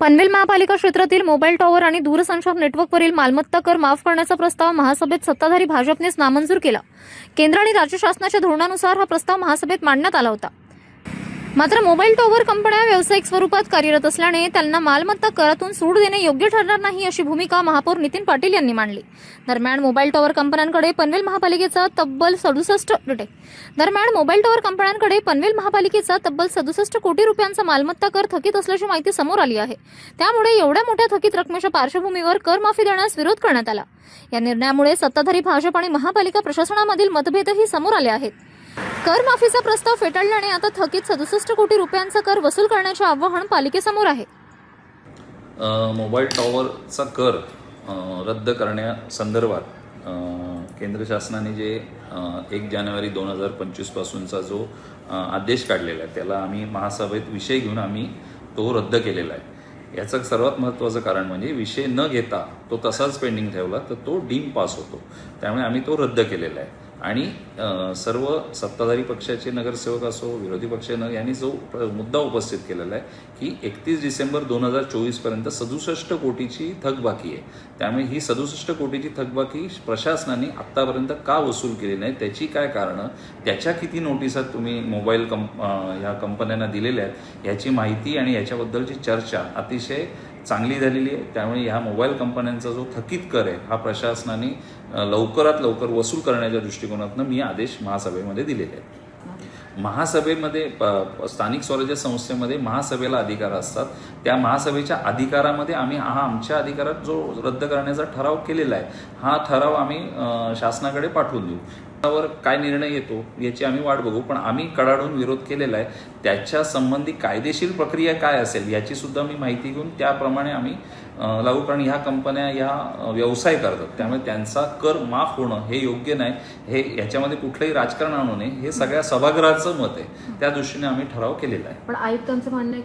पनवेल महापालिका क्षेत्रातील mobile tower आणि दूरसंचार नेटवर्कवरील मालमत्ता कर माफ करण्याचा प्रस्ताव महासभेत सत्ताधारी भाजपनेच नामंजूर केला। केंद्र आणि राज्य शासनाच्या धोरणानुसार हा प्रस्ताव महासभेत मांडण्यात आला होता। मात्र मोबाईल टॉवर कंपन्या व्यावसायिक स्वरूपात कार्यरत असल्याने त्यांना मालमत्ता करातून सूट देणे योग्य ठरणार नाही अशी भूमिका महापौर नितीन पाटील यांनी मांडली। दरम्यान मोबाईल टॉवर कंपन्यांकडे पनवेल महापालिकेचा तब्बल 67 कोटी रुपयांचा मालमत्ता कर थकीत असल्याची माहिती समोर आली आहे। त्यामुळे एवढ्या मोठ्या थकीत रकमेच्या पार्श्वभूमीवर कर माफी देण्यास विरोध करण्यात आला। या निर्णयामुळे सत्ताधारी भाजप आणि महापालिका प्रशासनामधील मतभेदही समोर आले आहेत। कर माफीचा प्रस्ताव फेटाळल्याने आता थकीत 67 कोटी रुपयांचा कर वसूल करण्याचे आव्हान पालिकेसमोर आहे। मोबाईल टॉवरचा कर रद्द करण्यासंदर्भात केंद्र शासनाने जे 1 जानेवारी 2025 पासूनचा जो आदेश काढलेला आहे त्याला आम्ही महासभेत विषय घेऊन आम्ही तो रद्द केलेला आहे। याचं सर्वात महत्त्वाचं कारण म्हणजे विषय न घेता तो तसाच पेंडिंग ठेवला तर तो डीम पास होतो, त्यामुळे आम्ही तो रद्द केलेला आहे। आणि सर्व सत्ताधारी पक्षाचे नगरसेवक असो विरोधी पक्ष यांनी जो मुद्दा उपस्थित केलेला आहे की 31 डिसेंबर 2024 पर्यंत 67 कोटीची थकबाकी आहे, त्यामुळे ही 67 कोटीची थकबाकी प्रशासनाने आत्तापर्यंत का वसूल केली नाही, त्याची काय कारणं, त्याच्या किती नोटिसा तुम्ही मोबाईल ह्या कंपन्यांना दिलेल्या आहेत याची माहिती आणि याच्याबद्दलची चर्चा अतिशय चांगली झालेली आहे। त्यामुळे ह्या मोबाईल कंपन्यांचा जो थकीत कर आहे हा प्रशासनाने लवकरात लवकर वसूल करण्याच्या दृष्टिकोनातून मी आदेश महासभेमध्ये दिलेले आहेत। महासभेमध्ये स्थानिक स्वराज्य संस्थेमध्ये महासभेला अधिकार असतात, त्या महासभेच्या अधिकारामध्ये आम्ही आमच्या अधिकारात जो रद्द करण्याचा ठराव केलेला आहे हा ठराव आम्ही शासनाकडे पाठवून देऊ। त्यावर काय निर्णय येतो याची आम्ही वाट बघू, पण आम्ही कडाडून विरोध केलेला आहे। त्याच्या संबंधी कायदेशीर प्रक्रिया काय असेल याची सुद्धा मी माहिती घेऊन त्याप्रमाणे आम्ही लागू, कारण ह्या कंपन्या या व्यवसाय करतात त्यामुळे त्यांचा कर माफ होणं हे योग्य नाही, हे याच्यामध्ये कुठलंही राजकारण आणू नये हे सगळ्या सभागृहाचं मत आहे, त्या दृष्टीने आम्ही ठराव केलेला आहे। पण आयुक्तांचं म्हणणं आहे